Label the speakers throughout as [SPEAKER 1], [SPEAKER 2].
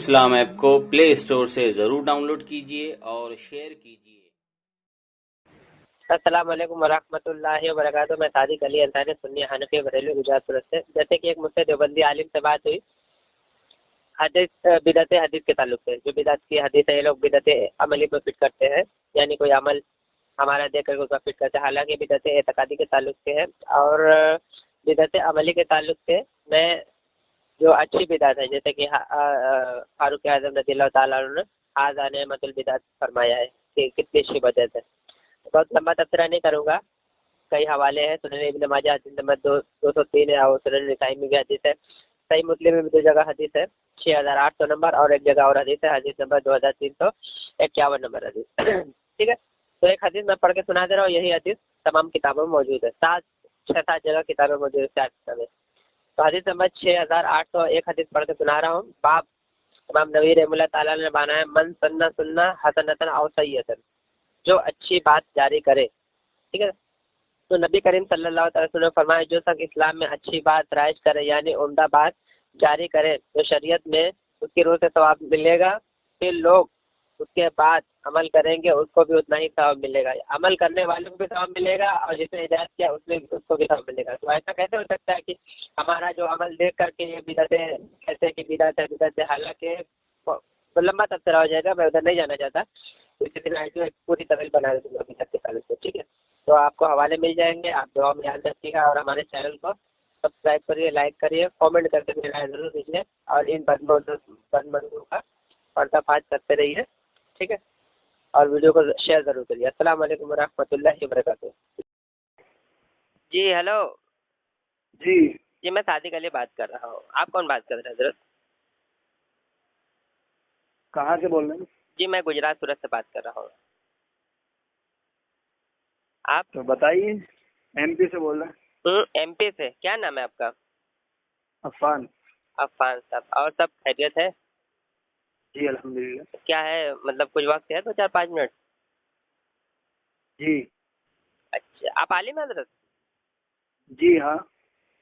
[SPEAKER 1] اسلام app کو پلے store سے ضرور ڈاؤن لوڈ کیجیے اور شیئر کیجیے۔
[SPEAKER 2] السلام علیکم ورحمۃ اللہ وبرکاتہ۔ میں صادق علی انصاری سنی حنفی بریلوی گجرات صورت سے۔ جیسے کہ ایک مجھ سے دیوبندی عالم سے بات ہوئی حدیث بدعت حدیث کے تعلق سے، جو بدعت کی حدیث ہے یہ لوگ بدعت عملی میں فٹ کرتے ہیں، یعنی کوئی عمل ہمارا دیکھ کر اس کا فٹ کرتے ہیں، حالانکہ بدعت اعتقادی کے تعلق سے ہے۔ اور بدعت عملی کے تعلق سے میں جو اچھی بدعت ہے، جیسے کہ فاروق اعظم رضی اللہ تعالیٰ عنہ نے ھذا نعمت البدعت فرمایا ہے کہ کتنی اچھی بدعت ہے۔ بہت لمبا تبصرہ نہیں کروں گا، کئی حوالے ہیں۔ سنن ابن ماجہ حدیث نمبر 203 ہے، اور سنن نسائی میں بھی حدیث ہے، صحیح مسلم میں بھی 2 جگہ حدیث ہے، 6800 نمبر، اور ایک جگہ اور حدیث ہے، حدیث نمبر 2351 نمبر حدیث ٹھیک ہے۔ تو ایک حدیث میں پڑھ کے سنا دے رہا ہوں، یہی حدیث تمام کتابوں میں موجود ہے، 6-7 جگہ کتابیں موجود ہے، 4 کتابیں۔ تو حدیث نمبر 6801 حدیث پڑھ کے سنا رہا ہوں۔ باب امام نووی رحمۃ اللہ تعالیٰ نے بنایا من سنہ حسنۃ او سیئۃ، جو اچھی بات جاری کرے، ٹھیک ہے۔ تو نبی کریم صلی اللہ علیہ وسلم نے فرمایا جو شخص اسلام میں اچھی بات رائج کرے، یعنی عمدہ بات جاری کرے، تو شریعت میں اس کی روح سے ثواب ملے گا، پھر لوگ اس کے بعد عمل کریں گے اس کو بھی اتنا ہی ثواب ملے گا، عمل کرنے والوں کو بھی ثواب ملے گا، اور جس نے ہدایت کیا اس کو بھی ثواب ملے گا۔ تو ایسا کیسے ہو سکتا ہے کہ ہمارا جو عمل دیکھ کر کے یہ بدعت ہے، کیسے کہ بدعت ہے، حالانکہ تو لمبا تبصرہ ہو جائے گا، میں ادھر نہیں جانا چاہتا۔ اسی دن آئی پوری طویل بنا دوں گا بدعت کے تعلق سے، ٹھیک ہے۔ تو آپ کو حوالے مل جائیں گے، آپ دعا میں یاد رکھیے گا، اور ہمارے چینل کو سبسکرائب کریے، لائک کریے، کامنٹ کر کے میری رائے ضرور دیجیے، اور ان بدمزوں کا پردہ فاش کرتے رہیے، ٹھیک ہے، اور ویڈیو کو شیئر ضرور کریے۔ السلام علیکم ورحمۃ اللہ وبرکاتہ۔ جی ہیلو، جی میں صادق علی بات کر رہا ہوں، آپ کون بات کر رہے ہیں حضرت؟
[SPEAKER 3] کہاں سے بول رہے ہیں؟
[SPEAKER 2] جی میں گجرات سورت سے بات کر رہا ہوں، آپ؟
[SPEAKER 3] تو بتائیے، ایم پی سے بول رہے ہیں۔
[SPEAKER 2] ایم پی سے، کیا نام ہے آپ کا؟
[SPEAKER 3] عفان۔
[SPEAKER 2] عفان صاحب، اور سب خیریت ہے؟
[SPEAKER 3] جی الحمدللہ۔
[SPEAKER 2] کیا ہے مطلب کچھ وقت ہے تو 4-5 منٹ؟
[SPEAKER 3] جی
[SPEAKER 2] اچھا، آپ عالم ہیں حضرت؟
[SPEAKER 3] جی ہاں۔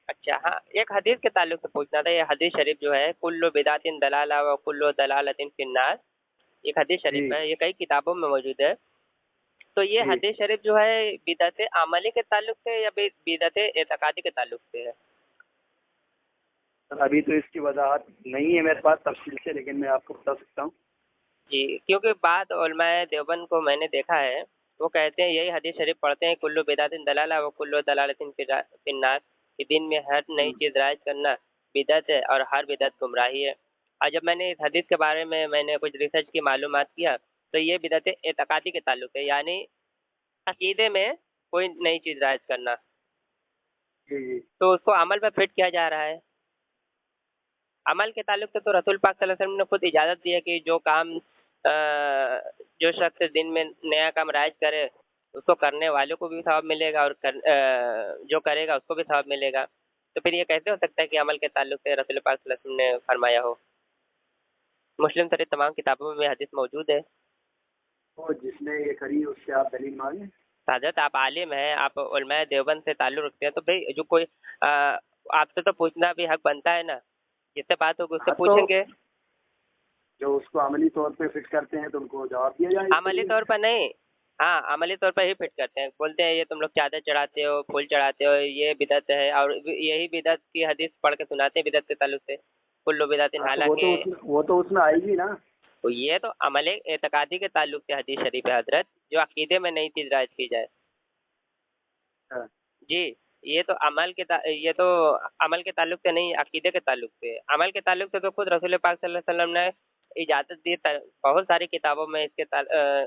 [SPEAKER 2] اچھا ہاں، ایک حدیث کے تعلق سے پوچھنا تھا۔ یہ حدیث شریف جو ہے کل بدعت دلالہ و کل دلالۃ فی النار، ایک حدیث شریف ہے، یہ کئی کتابوں میں موجود ہے۔ تو یہ حدیث شریف جو ہے بدعت عملی کے تعلق سے یا بدعت اعتقادی کے تعلق سے ہے؟
[SPEAKER 3] ابھی تو اس کی وضاحت نہیں ہے میرے پاس تفصیل سے، لیکن میں آپ کو بتا سکتا ہوں۔
[SPEAKER 2] جی، کیونکہ بعض علماء دیوبند کو میں نے دیکھا ہے، وہ کہتے ہیں یہی حدیث شریف پڑھتے ہیں کل بدعت دلالہ و کل دلالۃ فی النار، کہ دین میں ہر نئی چیز رائج کرنا بدعت ہے اور ہر بدعت گمراہی ہے۔ اور جب میں نے اس حدیث کے بارے میں نے کچھ ریسرچ کی، معلومات کیا، تو یہ بدعت اعتقادی کے تعلق ہے، یعنی عقیدے میں کوئی نئی چیز رائج کرنا، تو اس کو عمل میں فٹ کیا جا رہا ہے۔ عمل کے تعلق سے تو رسول پاک صلی اللہ علیہ وسلم نے خود اجازت دی ہے کہ جو کام جو شخص دن میں نیا کام رائج کرے اس کو کرنے والوں کو بھی ثواب ملے گا، اور جو کرے گا اس کو بھی ثواب ملے گا۔ تو پھر یہ کیسے ہو سکتا ہے کہ عمل کے تعلق سے رسول پاک صلی اللہ علیہ وسلم نے فرمایا ہو؟ مسلم شریف تمام کتابوں میں حدیث موجود ہے۔
[SPEAKER 3] اور جس نے یہ کری اس سے آپ دلیل مانگیں۔
[SPEAKER 2] حضرت آپ عالم ہیں، آپ علماء دیوبند سے تعلق رکھتے ہیں، تو بھائی جو کوئی آپ سے تو پوچھنا بھی حق بنتا ہے نا، جس سے بات ہوگی اس سے پوچھیں گے۔
[SPEAKER 3] جو اس کو عملی طور پہ فٹ کرتے ہیں تو ان کو جواب دیا جائے۔
[SPEAKER 2] عملی طور پر نہیں، ہاں عملی طور پر ہی فٹ کرتے ہیں، بولتے ہیں یہ تم لوگ چادر چڑھاتے ہو، پھول چڑھاتے ہو، یہ بدعت ہے، اور یہی بدعت کی حدیث پڑھ کے سناتے ہیں بدعت کے تعلق سے، کل بدعت، حالانکہ
[SPEAKER 3] وہ تو اس میں آئے گی نا۔
[SPEAKER 2] تو یہ تو عمل اعتقادی کے تعلق سے حدیث شریف ہے حضرت، جو عقیدے میں نئی چیز رائج کی جائے۔ جی، یہ تو عمل کے تعلق سے نہیں، عقیدے کے تعلق سے۔ عمل کے تعلق سے تو خود رسول پاک صلی اللہ علیہ وسلم نے اجازت دی، بہت ساری کتابوں میں اس کے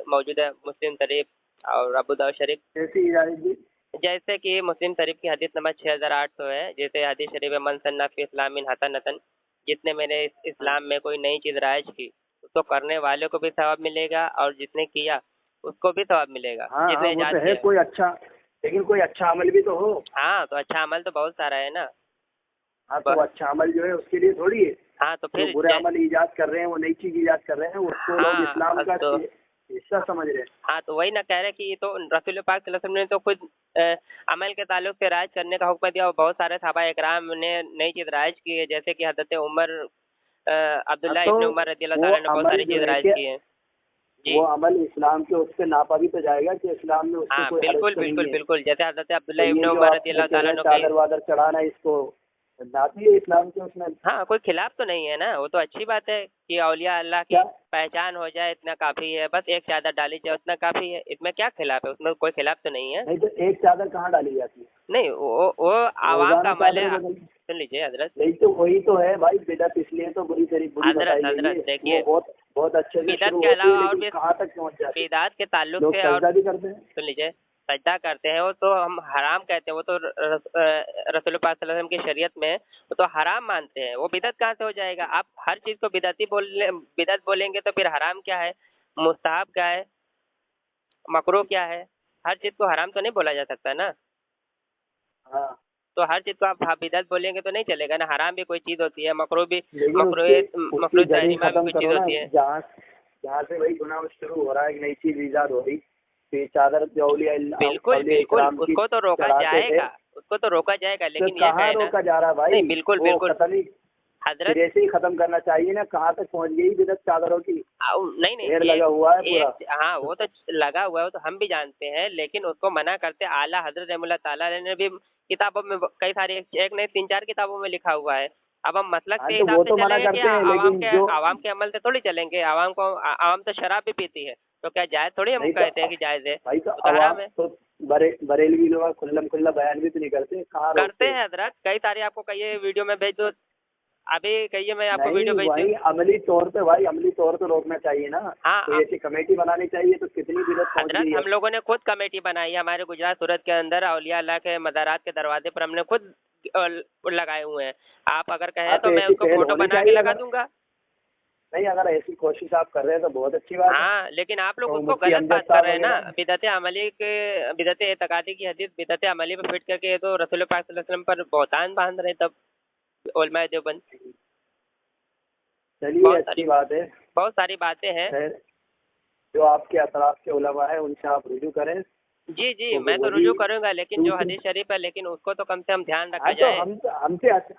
[SPEAKER 2] موجود ہے، مسلم شریف اور ابو داؤد شریف۔
[SPEAKER 3] کیسی اجازت دی؟
[SPEAKER 2] جیسے کہ مسلم شریف کی حدیث نمبر 6800 ہے، جیسے حدیث شریف من سنہ فی اسلام حسنۃ، جس نے میرے اسلام میں کوئی نئی چیز رائج کی اس کو کرنے والے کو بھی ثواب ملے گا، اور جس نے کیا اس کو بھی ثواب ملے گا۔
[SPEAKER 3] ہاں
[SPEAKER 2] جس نے
[SPEAKER 3] وہ تو ہے، کوئی اچھا، لیکن کوئی اچھا عمل بھی تو ہو۔
[SPEAKER 2] ہاں تو اچھا عمل تو بہت سارا ہے نا۔
[SPEAKER 3] ہاں تو اچھا عمل جو ہے اس کے لیے تھوڑی ہے۔
[SPEAKER 2] ہاں تو پھر
[SPEAKER 3] برے عمل ایجاد کر رہے ہیں، وہ نئی چیز ایجاد کر رہے ہیں، اس کو لوگ اسلام کا حصہ سمجھ رہے ہیں۔
[SPEAKER 2] ہاں تو وہی نہ کہہ رہے کہ یہ تو رسول پاک صلی اللہ علیہ وسلم نے تو خود عمل کے تعلق سے رائج کرنے کا حکم دیا، اور بہت سارے صحابہ اکرام نے نئی چیز رائج کی ہے، جیسے کہ حضرت عمر عبداللہ ابن عمر رضی اللہ تعالیٰ نے بہت ساری چیز رائج کی ہیں جی.
[SPEAKER 3] وہ عمل اسلام کے اس سے ناپا بھی تو جائے گا کہ اسلام میں اس کو کوئی
[SPEAKER 2] بالکل بالکل بالکل جیسے حضرت عبداللہ ابن عمر رضی اللہ تعالیٰ نے
[SPEAKER 3] چادر وادر چڑھانا اس کو ناپی ہے اسلام کے اس میں.
[SPEAKER 2] ہاں کوئی خلاف تو نہیں ہے نا, وہ تو اچھی بات ہے کہ اولیاء اللہ کی پہچان ہو جائے اتنا کافی ہے, بس ایک چادر ڈالی جائے اتنا کافی ہے, اس میں کیا خلاف ہے, اس میں کوئی خلاف تو نہیں ہے.
[SPEAKER 3] نہیں تو ایک چادر کہاں ڈالی جاتی ہے؟
[SPEAKER 2] نہیں وہ عوام کا عمل ہے. سن لیجیے حضرت,
[SPEAKER 3] نہیں تو وہی تو ہے بھائی بدعت, اس لیے تو بری
[SPEAKER 2] حضرت دیکھیے
[SPEAKER 3] بہت اچھے
[SPEAKER 2] بدعت کے علاوہ اور بھی
[SPEAKER 3] کہاں تک پہنچ جاتی ہے,
[SPEAKER 2] بدعت کے تعلق سے اور
[SPEAKER 3] بھی کرتے ہیں.
[SPEAKER 2] سن لیجیے سجدہ کرتے ہیں وہ تو ہم حرام کہتے ہیں, وہ تو رسول پاک صلی اللہ علیہ وسلم کی شریعت میں وہ تو حرام مانتے ہیں, وہ بدعت کہاں سے ہو جائے گا؟ آپ ہر چیز کو بدعت بولیں گے تو پھر حرام کیا ہے, مستحب کیا ہے, مکروہ کیا ہے؟ ہر چیز کو حرام تو نہیں بولا جا سکتا نا.
[SPEAKER 3] ہاں
[SPEAKER 2] تو ہر چیز کو آپ بدعت بولیں گے تو نہیں چلے گا نا. حرام بھی کوئی چیز ہوتی ہے, مکروہ تحریمہ بھی کوئی چیز ہوتی ہے.
[SPEAKER 3] جہاں سے وہی گناہ شروع ہو رہا ہے, ایک نئی چیز ایجاد ہو رہی, چادر
[SPEAKER 2] بالکل بالکل اس کو تو روکا جائے گا, اس کو تو روکا جائے گا, لیکن یہ
[SPEAKER 3] کہاں روکا جا رہا بھائی؟
[SPEAKER 2] نہیں بالکل بالکل حضرت
[SPEAKER 3] ایسے ہی ختم کرنا چاہیے نا. کہاں تک پہنچ گئی بدعت چادروں کی؟
[SPEAKER 2] نہیں
[SPEAKER 3] لگا ہوا ہے پورا.
[SPEAKER 2] ہاں وہ تو لگا ہوا ہے, وہ تو ہم بھی جانتے ہیں, لیکن اس کو منع کرتے اعلیٰ حضرت رحمۃ اللہ تعالیٰ نے بھی کتابوں میں کئی ساری, ایک نہیں 3-4 کتابوں میں لکھا ہوا ہے. اب ہم مسلک کے حساب سے چلیں گے کہ عوام کے عمل سے تھوڑی چلیں گے. عوام تو شراب بھی پیتی ہے, تو کیا جائز تھوڑی ہم کہتے ہیں کہ جائز ہے, حرام ہے.
[SPEAKER 3] بریلوی لوگ کھلا بیان بھی تو نہیں
[SPEAKER 2] کرتے ہیں حضرت, کئی ساری آپ کو کہیے ویڈیو میں بھیج دو, ابھی کہیے میں آپ کو ویڈیو بھیج دوں.
[SPEAKER 3] عملی طور پہ روکنا چاہیے نا.
[SPEAKER 2] ہاں
[SPEAKER 3] ایسی کمیٹی بنانی چاہیے, تو کتنی بدعت پہنچ گئی ہے.
[SPEAKER 2] ہم لوگوں نے خود کمیٹی بنائی ہے ہمارے گجرات سورت کے اندر, اولیاء اللہ کے مزارات کے دروازے پر ہم نے خود لگائے ہوئے ہیں. آپ اگر کہیں تو میں اس کو فوٹو بنا کے لگا دوں گا.
[SPEAKER 3] نہیں اگر ایسی کوشش آپ کر رہے ہیں تو بہت اچھی بات ہے.
[SPEAKER 2] ہاں لیکن آپ لوگ اس کو غلط بات کر رہے ہیں نا. بدعت عملی کے بدعت اعتقادی کی حدیث بدعت عملی پہ فٹ کر کے تو رسول پاک صلی اللہ علیہ وسلم پر بہتان باندھ رہے. تب علماء دیوبند,
[SPEAKER 3] چلیے اچھی بات ہے,
[SPEAKER 2] بہت ساری باتیں ہیں
[SPEAKER 3] جو آپ کے اطراف کے علماء ہیں ان سے آپ رجوع کریں.
[SPEAKER 2] جی میں تو رجوع کروں گا, لیکن جو حدیث شریف ہے لیکن اس کو تو کم سے کم دھیان رکھا جائے.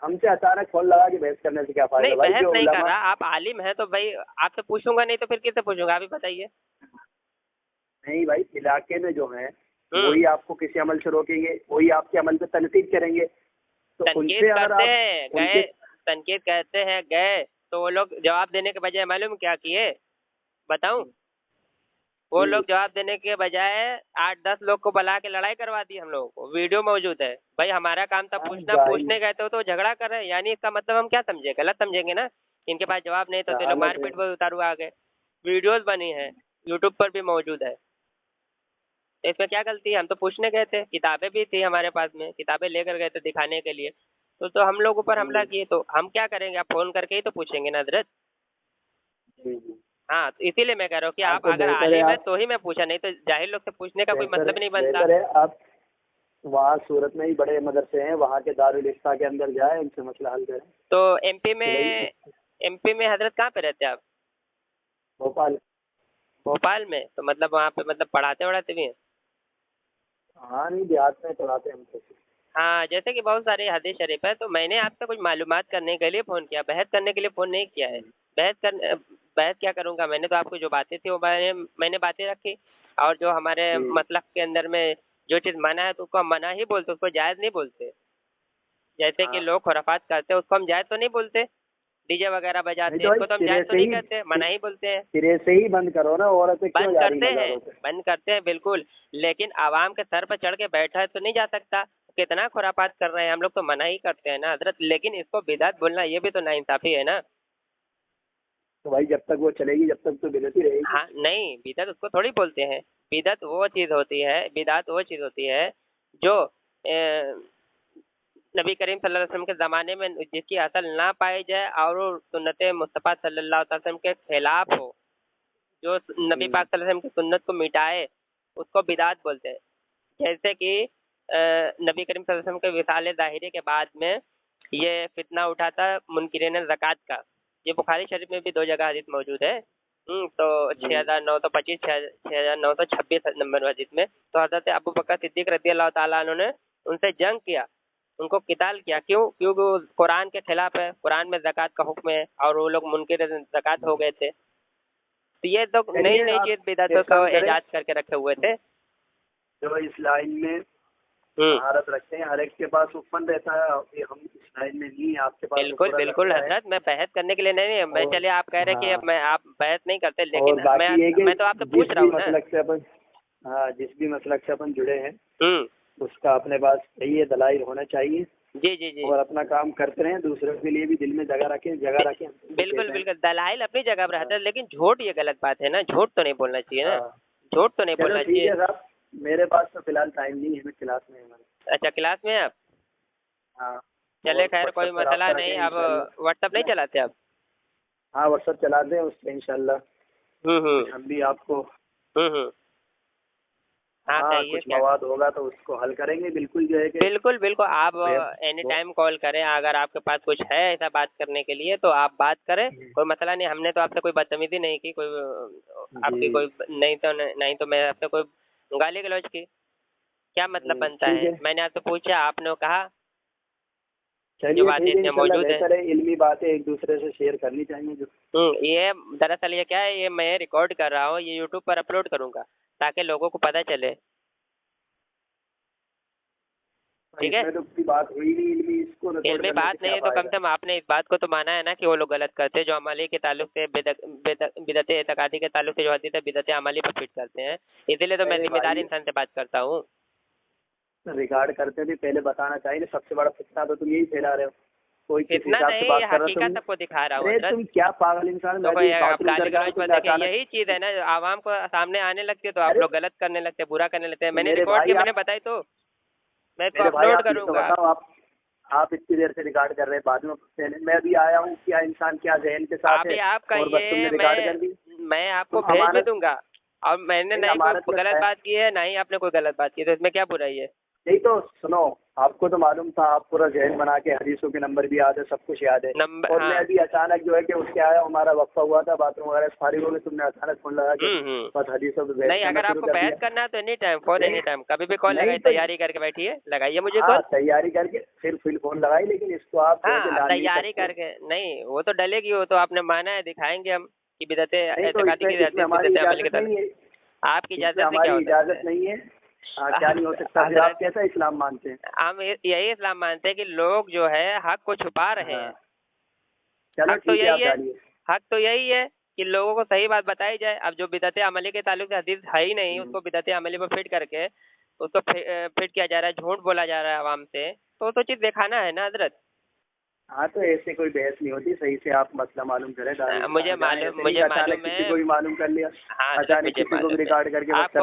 [SPEAKER 3] ہم سے اچانک فون لگا کے بحث کرنے سے کیا فائدہ؟
[SPEAKER 2] نہیں بحث نہیں کر رہا, آپ عالم ہیں تو بھائی آپ سے پوچھوں گا, نہیں تو پھر کس سے پوچھوں گا, آپ ہی بتائیے.
[SPEAKER 3] نہیں بھائی, علاقے میں جو ہیں وہی آپ کو کسی عمل سے روکیں گے, وہی آپ کے عمل پہ تنقید کریں گے.
[SPEAKER 2] تنقید کرتے ہیں گئے, تنقید کہتے ہیں گئے تو وہ لوگ جواب دینے کے بجائے معلوم کیا کیے بتاؤں؟ وہ لوگ جواب دینے کے بجائے 8-10 لوگ کو بلا کے لڑائی کروا دی. ہم لوگوں کو ویڈیو موجود ہے. بھائی ہمارا کام تھا پوچھنا, پوچھنے گئے تو جھگڑا کر رہے ہیں, یعنی اس کا مطلب ہم کیا سمجھیں, غلط سمجھیں گے نا. ان کے پاس جواب نہیں تو لوگ مار پیٹ پر اتارو آ گئے. ویڈیوز بنی ہے, یوٹیوب پر بھی موجود ہے. اس میں کیا غلطی ہے؟ ہم تو پوچھنے گئے تھے, کتابیں بھی تھی ہمارے پاس میں, کتابیں لے کر گئے تھے دکھانے کے لیے. تو ہم لوگ اوپر حملہ کیے تو ہم کیا کریں گے؟ آپ فون کر کے ہی تو پوچھیں گے نا حضرت. ہاں اسی لیے میں کہہ رہا ہوں کہ آپ اگر عالم ہے تو ہی میں پوچھا, نہیں تو جاہل لوگ سے پوچھنے کا کوئی مطلب نہیں بنتا.
[SPEAKER 3] آپ وہاں صورت میں ہی بڑے مدرسے ہیں, وہاں کے دارالفتہ کے اندر جائیں, ان سے مسئلہ حل کریں.
[SPEAKER 2] تو ایم پی میں حضرت کہاں پہ رہتے آپ؟ بھوپال میں. تو مطلب وہاں پہ مطلب پڑھاتے بھی ہیں؟
[SPEAKER 3] ہاں نہیں, دیہات میں پڑھاتے ہیں ہم تو.
[SPEAKER 2] ہاں جیسے کہ بہت سارے حدیث شریف ہے, تو میں نے آپ سے کچھ معلومات کرنے کے لیے فون کیا, بحث کرنے کے لیے فون نہیں کیا ہے. بحث کیا کروں گا؟ میں نے تو آپ کو جو باتیں تھیں وہ میں نے باتیں رکھی, اور جو ہمارے مسلک کے اندر میں جو چیز منع ہے تو اس کو ہم منع ہی بولتے, اس کو جائز نہیں بولتے. جیسے کہ لوگ خرافات کرتے ہیں اس کو ہم جائز تو نہیں بولتے, ڈی جے وغیرہ بجاتے ہیں اس کو تو ہم جائز تو نہیں کہتے, منع ہی بولتے ہیں.
[SPEAKER 3] سرے سے ہی بند کرو نا, عورتیں
[SPEAKER 2] بند کرتے ہیں بالکل, لیکن عوام کے سر پہ چڑھ کے بیٹھا تو نہیں جا سکتا. کتنا خرافات کر رہے ہیں ہم لوگ, تو منع ہی کرتے ہیں نا حضرت. لیکن اس کو بدعت بولنا یہ بھی تو ناانصافی ہے نا.
[SPEAKER 3] تو بھائی جب تک وہ چلے گی جب تک تو بدعت ہی رہے گی.
[SPEAKER 2] ہاں نہیں, بدعت اس کو تھوڑی بولتے ہیں. بدعت وہ چیز ہوتی ہے جو نبی کریم صلی اللہ علیہ وسلم کے زمانے میں جس کی اصل نہ پائی جائے اور وہ سنت مصطفیٰ صلی اللہ علیہ وسلم کے خلاف ہو, جو نبی پاک صلی اللہ علیہ وسلم کی سنت کو مٹائے, اس کو بدعت بولتے ہیں. جیسے کہ نبی کریم صلی اللہ علیہ وسلم کے وصال ظاہری کے بعد میں یہ فتنہ اٹھا تھا منکرین زکوٰۃ کا. یہ بخاری شریف میں بھی 2 جگہ حدیث موجود ہے. تو 6925 6926 نمبر حدیث میں, تو حضرت ابو بکر صدیق رضی اللہ تعالیٰ عنہ نے ان سے جنگ کیا, ان کو قتال کیا کیوں؟ کیونکہ وہ قرآن کے خلاف ہے، قرآن میں زکوٰۃ کا حکم ہے اور وہ لوگ منکر زکوٰۃ ہو گئے تھے. تو یہ تو نئی نئی چیز بدعتوں کو ایجاد کر کے رکھے ہوئے تھے.
[SPEAKER 3] جو اس لائن میں مہارت رکھتے ہیں ہر ایک کے پاس اوپن رہتا ہے، ہم اس لائن میں نہیں، آپ کے پاس
[SPEAKER 2] بالکل بالکل حضرت، میں بحث کرنے کے لیے نہیں، میں چلیے آپ کہہ رہے کہ اب میں آپ بحث نہیں کرتے، لیکن میں تو آپ سے پوچھ رہا ہوں نا.
[SPEAKER 3] جس بھی مسلک سے اپن جڑے ہیں اس کا اپنے پاس صحیح دلائل ہونا چاہیے.
[SPEAKER 2] جی جی جی،
[SPEAKER 3] اور اپنا کام کرتے رہیں، دوسروں کے لیے بھی دل میں جگہ رکھیں.
[SPEAKER 2] بالکل بالکل، دلائل اپنی جگہ پر رہتا ہے، لیکن جھوٹ یہ غلط بات ہے نا، جھوٹ تو نہیں بولنا چاہیے نا، جھوٹ تو نہیں بولنا چاہیے.
[SPEAKER 3] ٹھیک ہے صاحب، میرے پاس تو فی الحال ٹائم نہیں ہے، میں کلاس میں ہوں.
[SPEAKER 2] اچھا کلاس میں ہیں آپ؟
[SPEAKER 3] ہاں
[SPEAKER 2] چلے خیر کوئی مسئلہ نہیں. اب واٹس ایپ نہیں چلاتے آپ؟
[SPEAKER 3] ہاں واٹس ایپ چلاتے ہیں، اس پہ انشاءاللہ ہم بھی آپ کو کچھ مواد ہوگا تو اس کو حل کریں گے. بالکل جو ہے کہ
[SPEAKER 2] بالکل بالکل، آپ اینی ٹائم کال کریں، اگر آپ کے پاس کچھ ہے ایسا بات کرنے کے لیے تو آپ بات کریں، کوئی مسئلہ نہیں. ہم نے تو آپ سے کوئی بدتمیزی نہیں کی، کوئی آپ کی کوئی نہیں تو میں آپ سے کوئی گالی گلوچ کی. کیا مطلب بنتا ہے؟ میں نے آپ سے پوچھا، آپ نے کہا جو باتیں موجود ہے،
[SPEAKER 3] علمی باتیں ایک دوسرے سے شیئر کرنی چاہیے.
[SPEAKER 2] یہ دراصل یہ کیا ہے، یہ میں ریکارڈ کر رہا ہوں، یہ یوٹیوب پر اپلوڈ کروں گا تاکہ لوگوں کو پتہ چلے. ٹھیک ہے،
[SPEAKER 3] علمی بات نہیں
[SPEAKER 2] ہے تو کم سے کم آپ نے اس بات کو تو مانا ہے نا کہ وہ لوگ غلط کرتے، جو عملی کے تعلق سے بدعت اعتقادی کے تعلق سے جو حدیث ہے بدعت عملی پر فٹ کرتے ہیں. اسی لیے تو میں ذمہ دار انسان سے بات کرتا ہوں.
[SPEAKER 3] ریکارڈ کرتے بھی پہلے بتانا چاہیے. سب سے بڑا فتنہ تو تم یہی پھیلا رہے ہو. کوئی
[SPEAKER 2] اتنا نہیں، حقیقت سب کو دکھا رہا ہوں.
[SPEAKER 3] تم کیا پاگل انسان،
[SPEAKER 2] یہی چیز ہے نا، عوام کو سامنے آنے لگتی ہے تو آپ لوگ غلط کرنے لگتے، برا کرنے لگتے ہیں. میں نے ریکارڈ کیا، میں نے بتائی تو میں اس کو اپلوڈ کروں گا.
[SPEAKER 3] آپ اتنی دیر سے ریکارڈ کر رہے ہیں، بعد میں بھی آیا ہوں. کیا انسان کیا ذہن کے ساتھ ہے،
[SPEAKER 2] آپ کا یہ میں آپ کو بھیج بھی دوں گا. اور میں نے نہ کوئی غلط بات کی ہے، نہ ہی آپ نے کوئی غلط بات کی، تو اس میں کیا برائی ہے؟
[SPEAKER 3] نہیں تو سنو، آپ کو تو معلوم تھا، آپ پورا ذہن بنا کے حدیثوں کے نمبر بھی یاد ہے، سب کچھ یاد ہے. اور میں ابھی اچانک جو ہے کہ اس کے آیا، ہمارا وقفہ ہوا تھا باتھ روم وغیرہ فارغ ہو گئے، تم نے اچانک فون لگا کے بس حدیثوں پہ
[SPEAKER 2] نہیں. اگر آپ کو بحث کرنا ہے تو any time, for any time, کبھی بھی کال لگائی، تیاری کر کے بیٹھیے، لگائیے مجھے کال.
[SPEAKER 3] تیاری کر کے پھر فون لگائی، لیکن اس کو آپ
[SPEAKER 2] تیاری کر کے نہیں، وہ تو ڈلے گی، وہ تو آپ نے مانا ہے، دکھائیں گے ہم کہ بدعت اعتقادی کی عملی کے تعلق. آپ کی اجازت سے کیا ہوتا ہے؟
[SPEAKER 3] اجازت نہیں ہے. کیا نہیں ہو سکتا؟ آپ کیسا اسلام مانتے ہیں؟
[SPEAKER 2] ہم یہی اسلام مانتے ہیں کہ لوگ جو ہے حق کو چھپا رہے ہیں. حق تو یہی ہے کہ لوگوں کو صحیح بات بتائی جائے. اب جو بدعت عملی کے تعلق سے حدیث ہے ہی نہیں، اس کو بدعت عملی پر فٹ کر کے اس کو فٹ کیا جا رہا ہے، جھوٹ بولا جا رہا ہے عوام سے، تو چیز دکھانا ہے نا حضرت.
[SPEAKER 3] ہاں تو ایسے کوئی بحث نہیں ہوتی، صحیح سے آپ مسئلہ معلوم کریں.
[SPEAKER 2] مجھے معلوم ہے،
[SPEAKER 3] کسی کو بھی معلوم کر لیا. ریکارڈ کر کے
[SPEAKER 2] آپ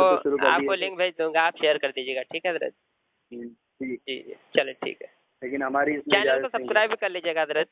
[SPEAKER 2] کو لنک بھیج دوں گا، آپ شیئر کر دیجیے گا. ٹھیک ہے حضرت؟
[SPEAKER 3] جی
[SPEAKER 2] جی چلے ٹھیک ہے.
[SPEAKER 3] لیکن ہماری
[SPEAKER 2] چینل کو سبسکرائب کر لیجیے گا حضرت.